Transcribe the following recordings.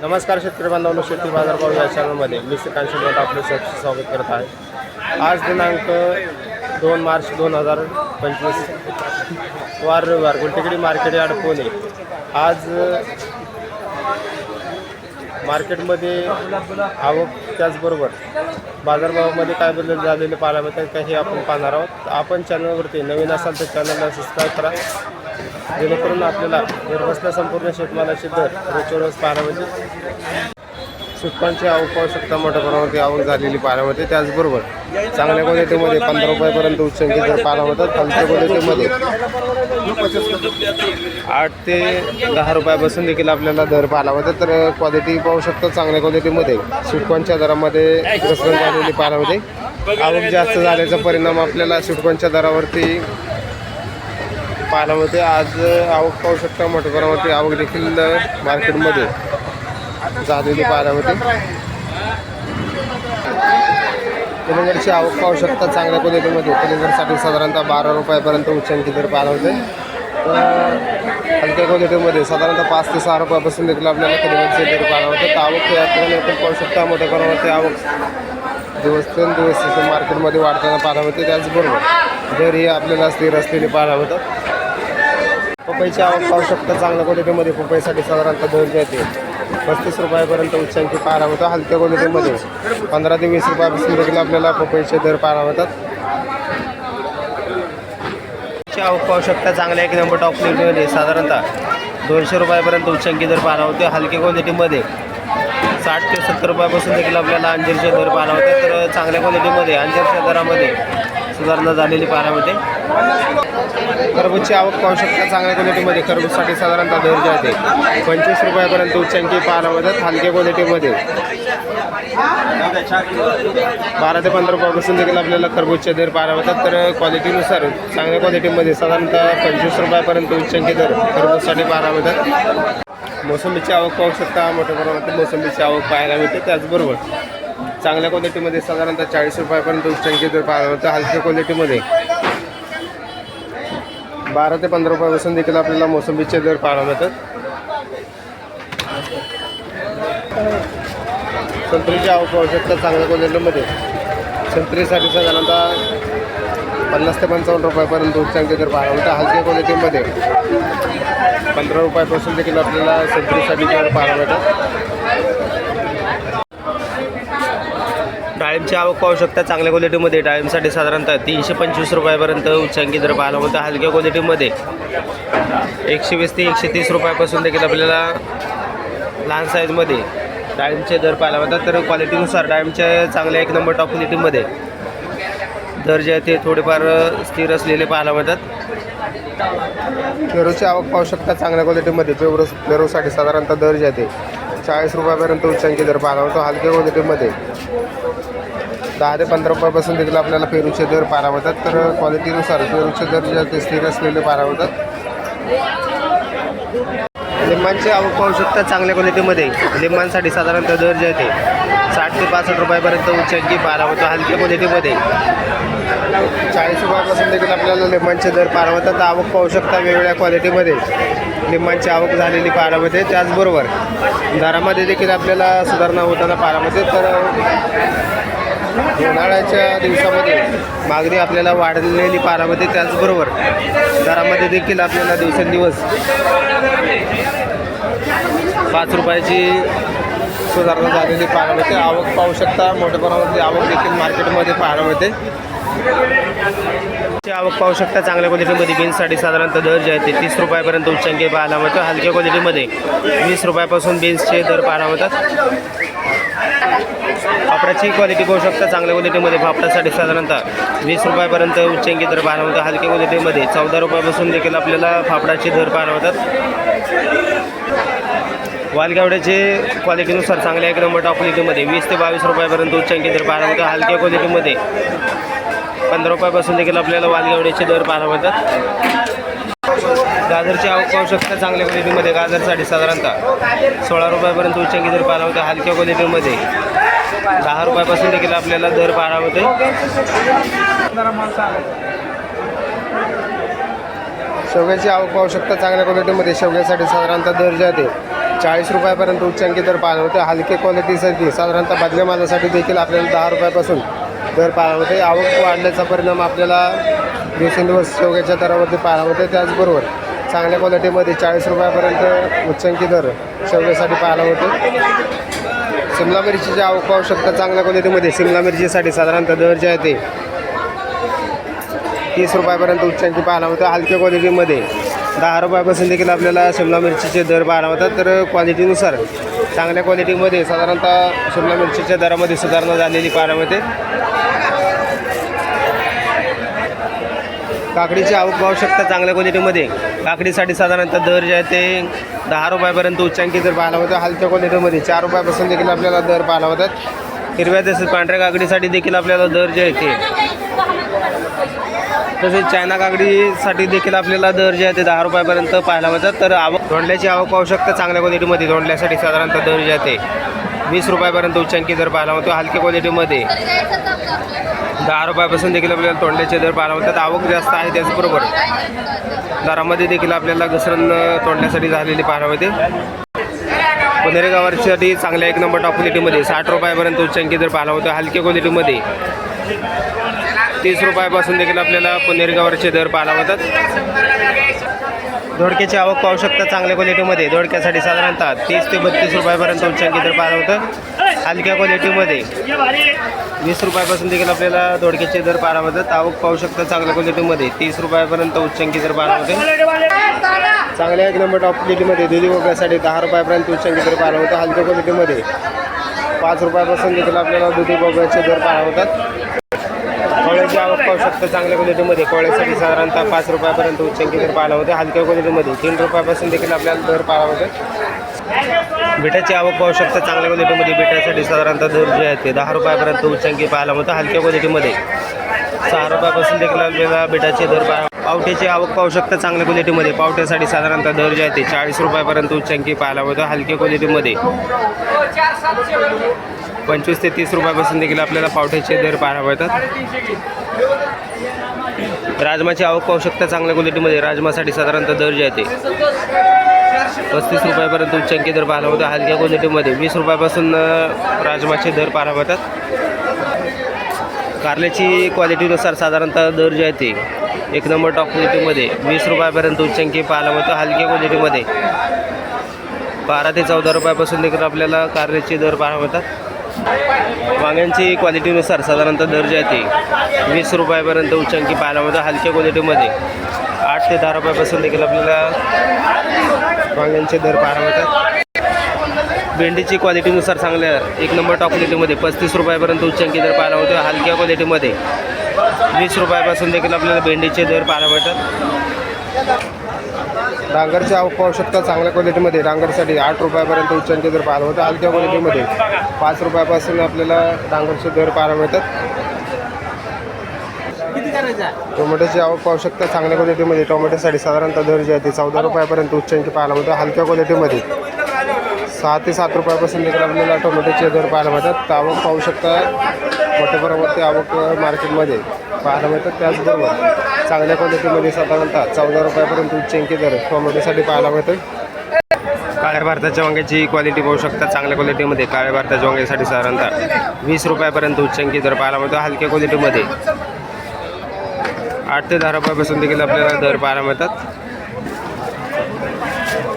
नमस्कार शेतकरी बांधवांनो, शेती बाजारभाव या चॅनलमध्ये मी श्रीकांत शिंदे आपलं स्वागत करत आहे। आज दिनांक 2 मार्च 2025 वार रविवार गुलटेकडी मार्केट यार्ड पुणे। आज मार्केटमध्ये आवक त्याचबरोबर बाजारभावामध्ये काय बदल झालेले पाहायला मिळतात काही आपण पाहणार आहोत। आपण चॅनलवरती नवीन असाल तर चॅनलला सबस्क्राईब करा, जेणेकरून आपल्याला घरबसल्या संपूर्ण शेतमालाची दर रोजच्या रोज पाहायला मिळते। सुटकांची आवक पाहू शकता, मोठ्या प्रमाणात आवक झालेली पाहायला मिळते। त्याचबरोबर चांगल्या क्वालिटीमध्ये 15 रुपयापर्यंत उच्चांकी दर पाहायला मिळतात। हलक्या क्वालिटीमध्ये 8 ते 10 रुपयापासून देखील आपल्याला दर पाहायला मिळतात। तर क्वालिटी पाहू शकता, चांगल्या क्वालिटीमध्ये सुटकांच्या दरामध्ये घसरण झालेली पाहायला मिळते। आवक जास्त झाल्याचा परिणाम आपल्याला सुटकांच्या दरावरती पाहायला मिळते। आज आवक पाहू शकता, मोठ्या प्रमाणात आवक देखील मार्केटमध्ये झालेली पाहायला मिळते। कलिंगडची आवक पाहू शकता, चांगल्या क्वालिटीमध्ये कलिंगडसाठी साधारणतः 12 रुपयापर्यंत उच्चांकी दर पाहायला मिळते। हलक्या क्वालिटीमध्ये साधारणतः 5 ते 6 रुपयापासून देखील आपल्याला कलिंगडचे दर पाहायला मिळते। आवक यात्रेने पाहू शकता, मोठ्या प्रमाणात आवक दिवसेंदिवस मार्केटमध्ये वाढताना पाहायला मिळते। त्याचबरोबर दर ही आपल्याला स्थिर असलेली पाहायला मिळतात। पपईची आवक पाहू शकता, चांगल्या क्वालिटीमध्ये पपईसाठी साधारणतः दर जे आहे 35 रुपयापर्यंत उच्चांकी पाहायला मिळतात। हलक्या क्वालिटीमध्ये 15 ते 20 रुपयापासून देखील आपल्याला पपईचे दर पाहायला मिळतात। आवक पाहू शकता, चांगल्या एक नंबर टॉप क्वालिटीमध्ये साधारणतः 200 रुपयापर्यंत उच्चांकी दर पाहायला मिळते। हलक्या क्वालिटीमध्ये 60 ते 70 रुपयापासून देखील आपल्याला अंजीरचे दर पाहायला मिळतात। तर चांगल्या क्वालिटीमध्ये अंजीरच्या दरामध्ये सुधारणा झालेली पाहायला मिळते। खरबूजची आवक पाहू शकता, चांगल्या क्वालिटीमध्ये खरबूजसाठी साधारणतः दर जे आहे 25 रुपयापर्यंत उच्चांकी पाहायला मिळतात। हलक्या क्वालिटीमध्ये 12 ते 15 रुपयापासून देखील आपल्याला खरबूजचे दर पाहायला मिळतात। तर क्वालिटीनुसार चांगल्या क्वालिटीमध्ये साधारणतः 25 रुपयापर्यंत उच्चांकी दर खरबूजसाठी पाहायला मिळतात। मोसंबीची आवक पाहू शकता, मोठ्या प्रमाणात मोसंबीची आवक पाहायला मिळते। त्याचबरोबर चांगल्या क्वालिटीमध्ये साधारणतः 40 रुपयापर्यंत उच्चांकी दर पाहायला मिळतात। हलक्या क्वालिटीमध्ये 12 ते 15 रुपयापासून देखील आपल्याला मोसंबीचे दर पाहायला मिळतात। संत्रीची आवक पाहू शकता, चांगल्या क्वालिटीमध्ये संत्रीसाठी साधारणतः 50 ते 55 रुपयापर्यंत उच्चांकी दर पाहायला मिळतात। हलक्या क्वालिटीमध्ये 15 रुपयापासून देखील आपल्याला संत्रीसाठी दर पाहायला मिळतात। डाळिंबची आवक पाहू शकता, चांगल्या क्वालिटीमध्ये डाळिंबसाठी साधारणतः 325 रुपयापर्यंत उच्चांकी दर पाहायला मिळतात। हलक्या क्वालिटीमध्ये 120 ते 130 रुपयापासून देखील आपल्याला लहान साईजमध्ये डाळिंबचे दर पाहायला मिळतात। तर क्वालिटीनुसार डाळिंबच्या चांगल्या एक नंबर टॉप क्वालिटीमध्ये दर जे आहे ते थोडेफार स्थिर असलेले पाहायला मिळतात। पेरूची आवक पाहू शकता, चांगल्या क्वालिटीमध्ये पेरूसाठी साधारणतः दर जे आहे ते 40 रुपयापर्यंत उच्चांकी दर पाहायला मिळतो। हलक्या क्वालिटीमध्ये 10 ते 15 रुपयापासून देखील आपल्याला पेरूचे दर पाहायला मिळतात। तर क्वालिटीनुसार पेरूचे दर जे आहे ते स्थिर असलेले पाहायला मिळतात। लिंबांची आवक पाहू शकता, चांगल्या क्वालिटीमध्ये लिंबांसाठी साधारणतः दर जे आहे ते 60 ते 65 रुपयापर्यंत उच्चांकी पाहायला मिळतो। हलक्या क्वालिटीमध्ये 40 रुपयापासून देखील आपल्याला लिंबांचे दर पाहायला मिळतात। आवक पाहू शकता, वेगवेगळ्या क्वालिटीमध्ये लिंबांची आवक झालेली पाहायला मिळते। त्याचबरोबर दरामध्ये देखील आपल्याला सुधारणा होताना पाहायला मिळते। तर उन्हाळ्याच्या दिवसामध्ये मागणी आपल्याला वाढलेली पाहायला मिळते। त्याचबरोबर दरामध्ये देखील आपल्याला दिवसेंदिवस 5 रुपयाची सुधारणा झालेली पाहायला मिळते। आवक पाहू शकता, मोठ्या प्रमाणात आवक देखील मार्केटमध्ये पाहायला मिळते। आवक पाहू शकता, चांगल्या क्वालिटीमध्ये बीन्ससाठी साधारणतः दर जे आहे ते 30 रुपयापर्यंत उच्चांकी पाहायला मिळतो। हलक्या क्वालिटीमध्ये 20 रुपयापासून बीन्सचे दर पाहायला मिळतात। फाफडाची क्वालिटी पाहू शकता, चांगल्या क्वालिटीमध्ये फाफडासाठी साधारणतः 20 रुपयापर्यंत उच्चांकी दर पाहायला मिळतात। हलक्या क्वालिटीमध्ये 14 रुपयापासून देखील आपल्याला फाफडाचे दर पाहायला मिळतात। वालगावड्याचे क्वालिटीनुसार चांगल्या एक नंबर टॉप क्वालिटीमध्ये 20 ते 22 रुपयापर्यंत उच्चांकी दर पाहायला मिळतात। हलक्या क्वालिटीमध्ये 15 रुपयापासून देखील आपल्याला वालगावड्याचे दर पाहायला मिळतात। गाजरची आवक पाहू शकता, चांगल्या क्वालिटीमध्ये गाजरसाठी साधारणतः 16 रुपयापर्यंत उच्चांकी दर पाहायला मिळतात। हलक्या क्वालिटीमध्ये 10 रुपयापासून देखील आपल्याला दर पाहायला मिळते। शेवग्याची आवक पाहू शकता, चांगल्या क्वालिटीमध्ये शेवग्यासाठी साधारणतः दर जे आहे 40 रुपयापर्यंत उच्चांकी दर पाहायला होते. हलके क्वालिटीसाठी साधारणतः बदल्या मालासाठी देखील आपल्याला 10 रुपयापासून दर पाहायला होते. आवक वाढण्याचा परिणाम आपल्याला दिवसेंदिवस शेवग्याच्या दरावरती पाहायला होते. त्याचबरोबर चांगल्या क्वालिटीमध्ये 40 रुपयापर्यंत उच्चांकी दर शेवग्यासाठी पाहायला होते. शिमला मिरचीची आवक पाहू शकता. चांगल्या क्वालिटीमध्ये शिमला मिरचीसाठी साधारणतः दर जे आहे ते 30 रुपयापर्यंत उच्चांकी पाहायला होतं. हलक्या क्वालिटीमध्ये 10 रुपयापासून देखील आपल्याला शिमला मिरचीचे दर पाहायला होतात. तर क्वालिटीनुसार चांगल्या क्वालिटीमध्ये साधारणतः शिमला मिरचीच्या दरामध्ये सुधारणा झालेली पाहायला होते. काकडीची आवक पाहू शकता. चांगल्या क्वालिटीमध्ये काकडीसाठी साधारणतः दर जे आहे ते 10 रुपयापर्यंत उच्चांकी दर पाहायला होता. हलक्या क्वालिटीमध्ये 4 रुपयापासून देखील आपल्याला दर पाहायला होतात. हिरव्या तसेच पांढऱ्या काकडीसाठी देखील आपल्याला दर जे आहे ते, तसेच चायना काकडीसाठी देखील आपल्याला दर जे आहे ते 10 रुपयापर्यंत पाहायला होतात. तर धोंडल्याची आवक पाहू शकता. चांगल्या क्वालिटीमध्ये धोंडल्यासाठी साधारणतः दर जे आहे ते 20 रुपयापर्यंत उच्चांकी दर पाहायला होतो. हलक्या क्वालिटीमध्ये 10 रुपयापासून देखील आपल्याला तोंडल्याचे दर पाहायला होतात. आवक जास्त आहे त्याचबरोबर दरामध्ये देखील आपल्याला घसरण तोंडण्यासाठी झालेली पाहायला होते. पुणेरी गवारीसाठी चांगल्या 1 नंबर टॉप क्वालिटीमध्ये 60 रुपयापर्यंत उच्चांकी दर पाहायला होता. हलक्या क्वालिटीमध्ये 30 रुपयापासून देखील आपल्याला पुणेरी गवारीचे दर पाहायला होतात. दोडक्याची आवक पाहू शकता. चांगल्या क्वालिटीमध्ये दोडक्यासाठी साधारणतः 30 ते 32 रुपयापर्यंत उच्चांकी दर पाहायला होतं. हलक्या क्वालिटीमध्ये 20 रुपयापासून देखील आपल्याला दोडक्याचे दर पाहायला होतात. आवक पाहू शकता. चांगल्या क्वालिटीमध्ये 30 रुपयापर्यंत उच्चांकी दर पाहायला होते. चांगल्या 1 नंबर टॉप क्वालिटीमध्ये दुधी भोपळ्यासाठी 10 रुपयापर्यंत उच्चांकी दर पाहायला होतं. हलक्या क्वालिटीमध्ये 5 रुपयापासून देखील आपल्याला दुधी भोपळ्याचे दर पाहायला होतात. कोवळ्याची आवक पाहू शकता. चांगल्या क्वालिटीमध्ये कोवळ्यासाठी साधारणतः 5 रुपयापर्यंत उच्चांकी दर पाहायला होते. हलक्या क्वालिटीमध्ये 3 रुपयापासून देखील आपल्याला दर पाहायला होते. बिटाची आवक पाहू शकता. चांगल्या क्वालिटीमध्ये बिटासाठी साधारणतः दर जे आहे ते 10 रुपयापर्यंत उच्चांकी पाहायला होतं. हलक्या क्वालिटीमध्ये 6 रुपयापासून देखील आपल्याला बिटाचे दर पावट्याची आवक पाहू शकता. चांगल्या क्वालिटीमध्ये पावट्यासाठी साधारणतः दर जे आहे ते 40 रुपयापर्यंत उच्चांकी पाहायला होतं. हलक्या क्वालिटीमध्ये 25 ते 30 रुपयापासून देखील आपल्याला पावट्याचे दर पाहायला मिळतात. राजमाची आवक पाहू शकता. चांगल्या क्वालिटीमध्ये राजमासाठी साधारणतः दर जे आहे ते 35 रुपयापर्यंत उच्चांकी दर पाहायला होता. हलक्या क्वालिटीमध्ये 20 रुपयापासून राजमाचे दर पाहायला मिळतात. कारल्याची क्वालिटीनुसार साधारणतः दर जे आहे ते 1 नंबर टॉप क्वालिटीमध्ये 20 रुपयापर्यंत उच्चांकी पाहायला मिळतं. हलक्या क्वालिटीमध्ये 12 ते 14 रुपयापासून देखील आपल्याला कारल्याचे दर पाहायला मिळतात. वांग्यांची क्वालिटीनुसार साधारणतः दर जे आहे ते 20 रुपयापर्यंत उच्चांकी पाहायला मिळतं. हलक्या क्वालिटीमध्ये 8 ते 10 रुपयापासून देखील आपल्याला वांग्यांचे दर पाहायला मिळतात. भेंडीची क्वालिटीनुसार चांगल्या 1 नंबर टॉप क्वालिटीमध्ये 35 रुपयापर्यंत उच्चांकी दर पाहायला होतो. हलक्या क्वालिटीमध्ये 20 रुपयापासून देखील आपल्याला भेंडीचे दर पाहायला मिळतात. डांगरची आवक पाहू शकता. चांगल्या क्वालिटीमध्ये डांगरसाठी 8 रुपयापर्यंत उच्चांकी दर पाहायला होतं. हलक्या क्वालिटीमध्ये 5 रुपयापासून आपल्याला डांगरचे दर पाहायला मिळतात. टोमॅटोची आवक पाहू शकता. चांगल्या क्वालिटीमध्ये टोमॅटोसाठी साधारणतः दर जे आहे ते 14 रुपयापर्यंत उच्चांकी पाहायला मिळतं. हलक्या क्वालिटीमध्ये 6 ते 7 रुपयापासून देखील आपल्याला टोमॅटोचे दर पाहायला मिळतात. आवक पाहू शकता. मोठ्या प्रमाणावरती आवक मार्केटमध्ये पाहायला मिळतात. त्याचबरोबर चांगल्या क्वालिटीमध्ये साधारणतः 14 रुपयापर्यंत उच्चांकी दर टोमॅटोसाठी पाहायला मिळतं. काळ्या भारताच्या वांग्याची क्वालिटी पाहू शकता. चांगल्या क्वालिटीमध्ये काळ्या भारताच्या वांग्यासाठी साधारणतः 20 रुपयापर्यंत उच्चांकी दर पाहायला मिळतो. हलक्या क्वालिटीमध्ये 8 ते 10 रुपयापासून देखील आपल्याला दर पाहायला मिळतात.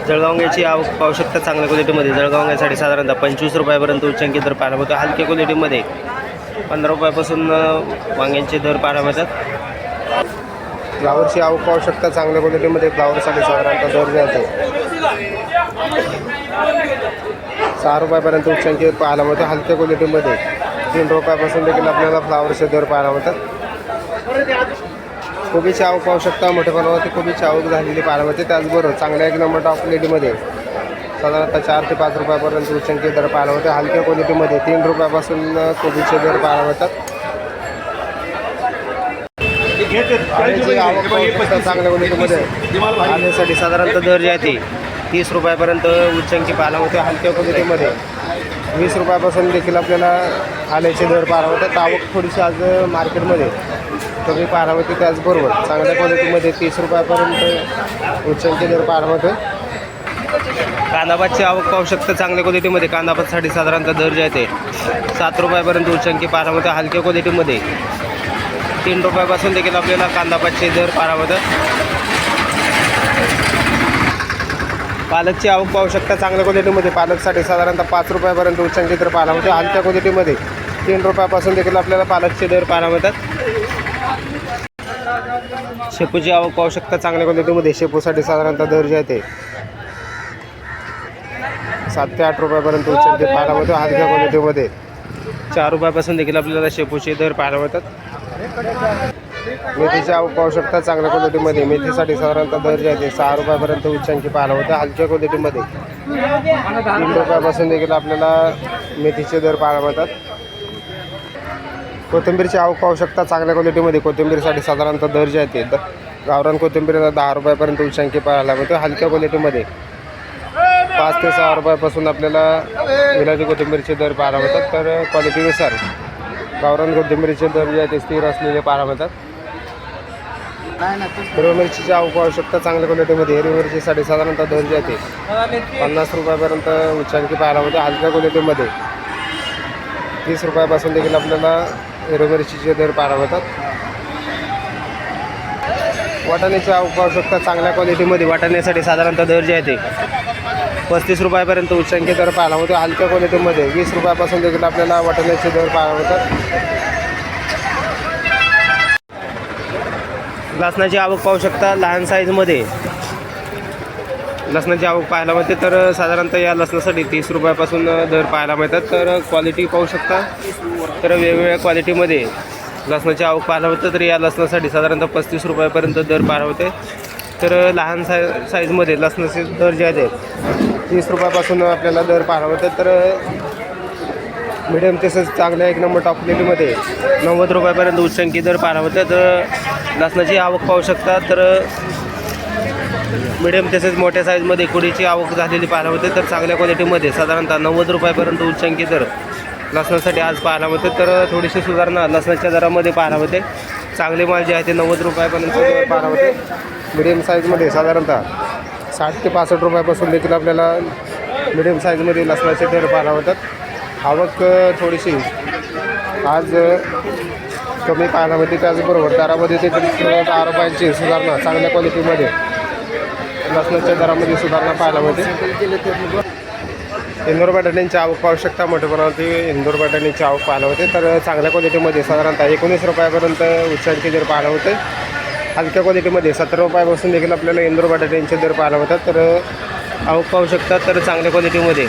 जळगावंग्याची आवक पाहू शकता. चांगल्या क्वालिटीमध्ये जळगावंग्यासाठी साधारणतः 25 रुपयापर्यंत उच्चांकी दर पाहायला मिळतो. हलक्या क्वालिटीमध्ये 15 रुपयापासून वांग्यांचे दर पाहायला मिळतात. फ्लावरची आवक पाहू शकता. चांगल्या क्वालिटीमध्ये फ्लावरसाठी साधारणतः दर जे आहे 6 रुपयापर्यंत उच्चांकी पाहायला मिळतो. हलक्या क्वालिटीमध्ये 3 रुपयापासून देखील आपल्याला फ्लावरचे दर पाहायला मिळतात. कोबीची आवक पाहू शकता. मोठ्या प्रमाणावरती कोबीची आवक झालेली पाहायला मिळते. त्याचबरोबर चांगल्या 1 नंबर टॉप क्वालिटीमध्ये साधारणतः 4 ते 5 रुपयापर्यंत उच्चांकी दर पाहायला मिळते. हलक्या क्वालिटीमध्ये 3 रुपयापासून कोबीचे दर पाहायला मिळतात. आवक पाहू शकता. चांगल्या क्वालिटीमध्ये आल्यासाठी साधारणतः दर जे आहे ते 30 रुपयापर्यंत उच्चांकी पाहायला मिळते. हलक्या क्वालिटीमध्ये 20 रुपयापासून देखील आपल्याला आल्याचे दर पाहायला मिळतात. आवक थोडीशी आज मार्केटमध्ये कमी पाहायला मिळते. त्याचबरोबर चांगल्या क्वालिटीमध्ये 30 रुपयापर्यंत उच्चांकी दर पाहायला मिळतो. कांदापातची आवक पाहू शकता चांगल्या क्वालिटीमध्ये. कांदापातसाठी साधारणतः दर जे आहे ते 7 रुपयापर्यंत उच्चांकी पाहायला मिळतं. हलक्या क्वालिटीमध्ये 3 रुपयापासून देखील आपल्याला कांदापातचे दर पाहायला मिळतात. पालकची आवक पाहू शकता चांगल्या क्वालिटीमध्ये. पालकसाठी साधारणतः 5 रुपयापर्यंत उच्चांकी दर पाहायला मिळतो. हलक्या क्वालिटीमध्ये 3 रुपयापासून देखील आपल्याला पालकचे दर पाहायला मिळतात. शेपूची आवक पाहू शकता चांगल्या क्वालिटीमध्ये. शेपूसाठी साधारणतः दर जे आहे ते 7 ते 8 रुपयापर्यंत उच्चांकी पाहायला मिळतो. हलक्या क्वालिटीमध्ये 4 रुपयापासून देखील आपल्याला शेपूचे दर पाहायला मिळतात. मेथीची आवक पाहू शकता चांगल्या क्वालिटीमध्ये. मेथीसाठी साधारणतः दर जे आहे ते 6 रुपयापर्यंत उच्चांकी पाहायला मिळतं. हलक्या क्वालिटीमध्ये 3 रुपयापासून देखील आपल्याला मेथीचे दर पाहायला मिळतात. कोथिंबीरची आवक पाहू शकता चांगल्या क्वालिटीमध्ये. कोथिंबीरसाठी साधारणतः दर जे आहे ते गावरान कोथिंबीरला 10 रुपयापर्यंत उच्चांकी पाहायला मिळतो. हलक्या क्वालिटीमध्ये 5 ते 6 रुपयापासून आपल्याला विलायती कोथिंबीरचे दर पाहायला मिळतात. तर क्वालिटीनुसार गावरान कोथिंबीरचे दर जे आहे ते स्थिर असलेले पाहायला मिळतात. हिरवी मिरचीची आवक पाहू शकता चांगल्या क्वालिटीमध्ये. हिरवी मिरचीसाठी साधारणतः दर जे आहे ते 50 रुपयापर्यंत उच्चांकी पाहायला मिळतो. हलक्या क्वालिटीमध्ये 30 रुपयापासून देखील आपल्याला हिरवी मिरचीचे दर पाहायला मिळतात. वाटाण्याची आवक पाहू शकता चांगल्या क्वालिटीमध्ये. वाटाण्यासाठी साधारणतः दर जे आहे ते 35 रुपयापर्यंत उच्चांकी दर पाहायला मिळतो. हलक्या क्वालिटीमध्ये 20 रुपयापासून देखील आपल्याला वाटाण्याचे दर पाहायला मिळतात. लसणाची आवक पाहू शकता लहान साईजमध्ये. लसणाची आवक पाहायला मिळते. तर साधारणतः या लसणासाठी 30 रुपयापासून दर पाहायला मिळतात. तर क्वालिटी पाहू शकता तर वेगवेगळ्या क्वालिटीमध्ये लसणाची आवक पाहायला मिळतं. तर या लसणासाठी साधारणतः 35 रुपयापर्यंत दर पाहायला मिळते. तर लहान साईजमध्ये लसणाचे दर जे आहेत 30 रुपयापासून आपल्याला दर पाहायला मिळतात. तर मिडियम तसंच चांगल्या 1 नंबर टॉप क्वालिटीमध्ये 90 रुपयापर्यंत उच्चांकी दर पाहायला मिळतात. तर लसणाची आवक पाहू शकता तर मिडियम तसेच मोठ्या साईजमध्ये कुडीची आवक झालेली पाहायला मिळते. तर चांगल्या क्वालिटीमध्ये साधारणतः 90 रुपयापर्यंत उच्चांकी दर लसणासाठी आज पाहायला मिळते. तर थोडीशी सुधारणा लसणाच्या दरामध्ये पाहायला मिळते. चांगले माल जे आहे ते 90 रुपयापर्यंत पाहायला मिळते. मिडियम साईजमध्ये साधारणतः 60 ते 65 रुपयापासून देखील आपल्याला मिडियम साईजमध्ये लसणाचे दर पाहायला मिळतात. आवक थोडीशी आज कमी पाहायला मिळते. त्याचबरोबर दरामध्ये ते 10 रुपयांची सुधारणा चांगल्या क्वालिटीमध्ये लसणाच्या दरामध्ये सुधारणा पाहायला मिळते. इंदोर बटाट्यांची आवक पाहू शकता मोठ्या प्रमाणावरती इंदोर बटाट्यांची आवक पाहायला होते. तर चांगल्या क्वालिटीमध्ये साधारणतः 19 रुपयापर्यंत उच्चांकी दर पाहायला होते. हलक्या क्वालिटीमध्ये 17 रुपयापासून देखील आपल्याला इंदोर बटाट्यांचे दर पाहायला होतात. तर आवक पाहू शकता तर चांगल्या क्वालिटीमध्ये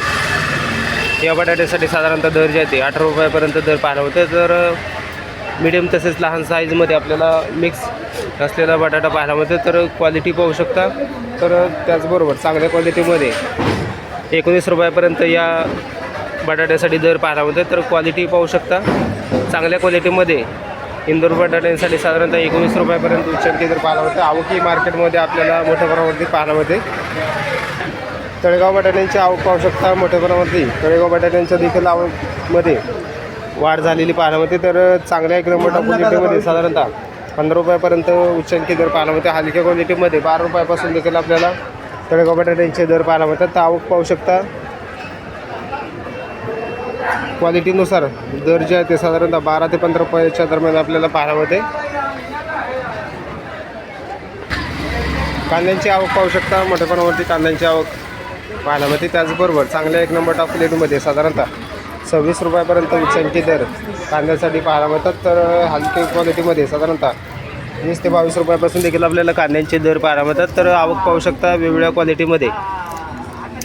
या बटाट्यासाठी साधारणतः दर जे आहे ते 18 रुपयापर्यंत दर पाहायला होते. तर मीडियम तसेच लहान साईजमध्ये आपल्याला मिक्स असलेला बटाटा पाहायला मिळतो. तर क्वालिटी पाहू शकता तर त्याचबरोबर चांगल्या क्वालिटीमध्ये 19 रुपयापर्यंत या बटाट्यासाठी दर पाहायला मिळतो. तर क्वालिटी पाहू शकता चांगल्या क्वालिटीमध्ये इंदोर बटाट्यांसाठी साधारणतः 19 रुपयापर्यंत उच्चांकी दर पाहायला मिळतो. आवकी मार्केटमध्ये आपल्याला मोठ्या प्रमाणावरती पाहायला मिळते. तळेगाव बटाट्यांची आवक पाहू शकता मोठ्या प्रमाणावरती. तळेगाव बटाट्यांच्या देखील आवकमध्ये वाढ झालेली पाहायला मिळते. तर चांगल्या 1 नंबर टॉप क्वालिटीमध्ये साधारणतः 15 रुपयापर्यंत उच्चांकी दर पाहायला मिळते. हलक्या क्वालिटीमध्ये 12 रुपयापासून देखील आपल्याला तळेगाव बटाट्यांचे दर पाहायला मिळतात. तर आवक पाहू शकता क्वालिटीनुसार दर जे आहे ते साधारणतः 12 ते 15 रुपयाच्या दरम्यान आपल्याला पाहायला मिळते. कांद्यांची आवक पाहू शकता मोठ्या प्रमाणावरती कांद्यांची आवक पाहायला मिळते. त्याचबरोबर चांगल्या 1 नंबर टॉप क्वालिटीमध्ये साधारणतः 26 रुपयापर्यंत उच्चांकी दर कांद्यासाठी पाहायला मिळतात. तर हलकी क्वालिटीमध्ये साधारणतः 20 ते 22 रुपयापासून देखील आपल्याला कांद्यांचे दर पाहायला मिळतात. तर आवक पाहू शकता वेगवेगळ्या क्वालिटीमध्ये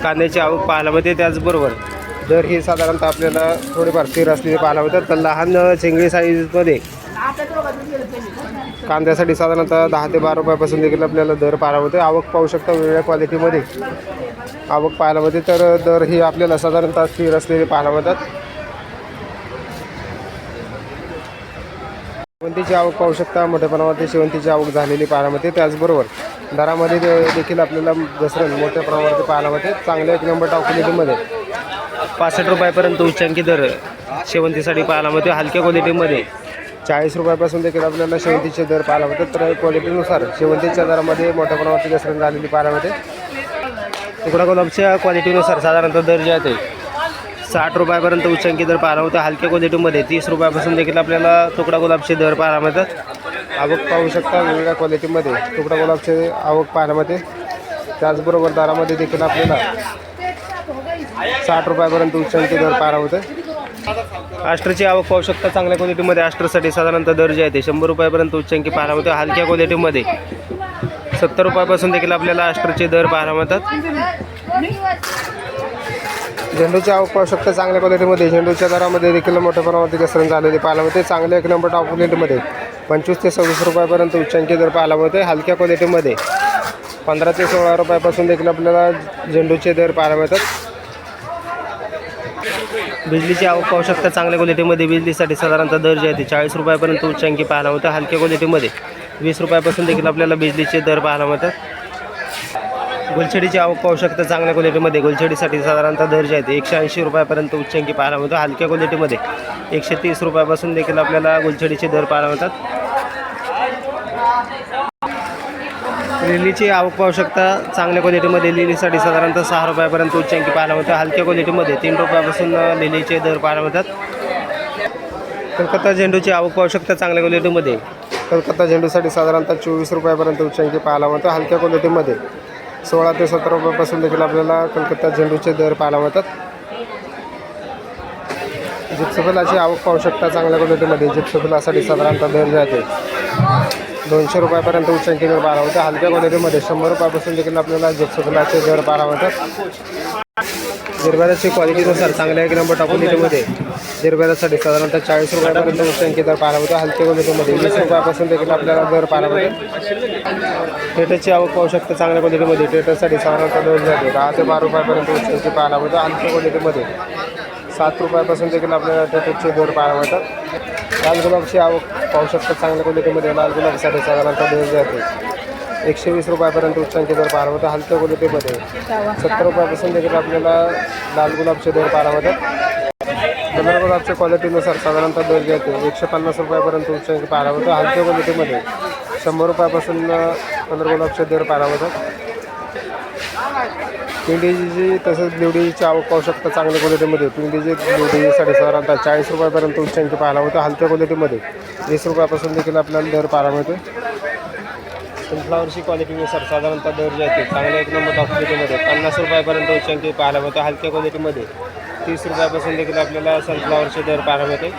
कांद्याची आवक पाहायला मिळते. त्याचबरोबर दर ही साधारणतः आपल्याला थोडीफार स्थिर असलेली पाहायला मिळतात. तर लहान चिंगळी साईजमध्ये कांद्यासाठी साधारणतः 10 ते 12 रुपयापासून देखील आपल्याला दर पाहायला मिळते. आवक पाहू शकता वेगवेगळ्या क्वालिटीमध्ये आवक पाहायला मिळते. तर दर ही आपल्याला साधारणतः स्थिर असलेले पाहायला मिळतात. शेवंतीची आवक पाहू शकता मोठ्या प्रमाणावरती शेवंतीची आवक झालेली पाहायला मिळते. त्याचबरोबर दरामध्ये देखील आपल्याला घसरण मोठ्या प्रमाणावरती पाहायला मिळते. चांगल्या 1 नंबर टॉप क्वालिटीमध्ये 65 रुपयापर्यंत उच्चांकी दर शेवंतीसाठी पाहायला मिळते. हलक्या क्वालिटीमध्ये 40 रुपयापासून देखील आपल्याला शेवंतीचे दर पाहायला मिळतात. तर क्वालिटीनुसार शेवंतीच्या दरामध्ये मोठ्या प्रमाणावरती घसरण झालेली पाहायला मिळते. तुकडा गुलाबच्या क्वालिटीनुसार साधारणतः दर जे आहे ते 60 रुपयापर्यंत उच्चांकी दर पाहायला होता. हलक्या क्वालिटीमध्ये 30 रुपयापासून देखील आपल्याला तुकडा गुलाबचे दर पाहायला मिळतात. आवक पाहू शकता वेगवेगळ्या क्वालिटीमध्ये तुकडा गुलाबचे आवक पाहायला मिळते. त्याचबरोबर दरामध्ये देखील आपल्याला 60 रुपयापर्यंत उच्चांकी दर पाहायला होतं. आष्ट्रची आवक पाहू शकता चांगल्या क्वालिटीमध्ये. आष्ट्रसाठी साधारणतः दर जे आहे ते 100 रुपयापर्यंत उच्चांकी पाहायला होतं. हलक्या क्वालिटीमध्ये 70 रुपयापासून देखील आपल्याला आष्ट्रचे दर पाहायला मिळतात. झेंडूची आवक पाहू शकता चांगल्या क्वालिटीमध्ये. झेंडूच्या दरामध्ये देखील मोठ्या प्रमाणात घसरण झालेली पाहायला मिळते. चांगले एक नंबर टॉप क्वालिटीमध्ये 25 ते 26 रुपयापर्यंत उच्चांकी दर पाहायला मिळते. हलक्या क्वालिटीमध्ये 15 ते 16 रुपयापासून देखील आपल्याला झेंडूचे दर पाहायला मिळतात. बिजलीची आवक पाहू शकता चांगल्या क्वालिटीमध्ये. बिजलीसाठी साधारणतः दर जे आहे ते 40 रुपयापर्यंत उच्चांकी पाहायला मिळतं. हलक्या क्वालिटीमध्ये 20 रुपयापासून देखील आपल्याला बिजलीचे दर पाहायला मिळतात. गुलछडीची आवक पाहू शकता चांगल्या क्वालिटीमध्ये. गुलछडीसाठी साधारणतः दर जे आहे ते 180 रुपयापर्यंत उच्चांकी पाहायला मिळतं. हलक्या क्वालिटीमध्ये 130 रुपयापासून देखील आपल्याला गुलछडीचे दर पाहायला मिळतात. लिलीची आवक पाहू शकता चांगल्या क्वालिटीमध्ये. लिलीसाठी साधारणतः 6 रुपयापर्यंत उच्चांकी पाहायला मिळतं. हलक्या क्वालिटीमध्ये 3 रुपयापासून लिलीचे दर पाहायला मिळतात. कलकत्ता झेंडूची आवक पाहू शकता चांगल्या क्वालिटीमध्ये. कलकत्ता झेंडूसाठी साधारणतः 24 रुपयापर्यंत उच्चांकी पाहायला मिळतं. हलक्या क्वालिटीमध्ये 16 ते 17 रुपयापासून देखील आपल्याला कलकत्ता झेंडूचे दर पाहायला मिळतात. जिप्सफुलाची आवक पाहू शकता चांगल्या क्वालिटीमध्ये. जिप्सफुलासाठी साधारणतः दर जे आहे ते 200 रुपयापर्यंत उच्चांकी दर पाहायला मिळतात. हलक्या क्वालिटीमध्ये 100 रुपयापासून देखील आपल्याला जिप्सफुलाचे दर पाहायला मिळतात. जिरब्याची क्वालिटीनुसार चांगल्या एक नंबर टॉप क्वालिटीमध्ये जिरब्यासाठी साधारणतः 40 रुपयापर्यंत उच्चांकी दर पाहायला मिळतात. हलक्या क्वालिटीमध्ये 20 रुपयापासून देखील आपल्याला दर पाहायला मिळतात. टेटसची आवक पाहू शकता चांगल्या क्वालिटीमध्ये. टेटससाठी साधारणतः दर जे आहे 10 ते 12 रुपयापर्यंत उच्चांकी पाहायला मिळतात. हलक्या क्वालिटीमध्ये 7 रुपयापासून देखील आपल्याला टेटसचे दर पाहायला मिळतात. लाल गुलाबची आवक पाहू शकता चांगल्या क्वालिटीमध्ये. लाल गुलाबसाठी साधारणतः दर जे आहे 120 रुपयापर्यंत उच्चांकी दर पाहायला मिळतात. हलक्या क्वालिटीमध्ये 70 रुपयापासून देखील आपल्याला लाल गुलाबचे दर पाहायला मिळतात. कलर गुलाबच्या क्वालिटीनुसार साधारणतः दर जे आहे 150 रुपयापर्यंत उच्चांकी पाहायला मिळतात. हलक्या क्वालिटीमध्ये 100 रुपयापासून कलर गुलाबचे दर पाहायला मिळतात. पिंडीची तसंच लिवडीची आवक पाहू शकता चांगल्या क्वालिटीमध्ये. पिंडीची लिवडीसाठी साधारणतः 40 रुपयापर्यंत उच्चांकी पाहायला मिळतं. हलक्या क्वालिटीमध्ये 20 रुपयापासून देखील आपल्याला दर पाहायला मिळतो. सनफ्लावरची क्वालिटीनुसार साधारणतः दर जे आहे चांगल्या एक नंबर टॉप क्वालिटीमध्ये 50 रुपयापर्यंत उच्चांकी पाहायला मिळतो. हलक्या क्वालिटीमध्ये 30 रुपयापासून देखील आपल्याला सनफ्लावरचे दर पाहायला मिळते.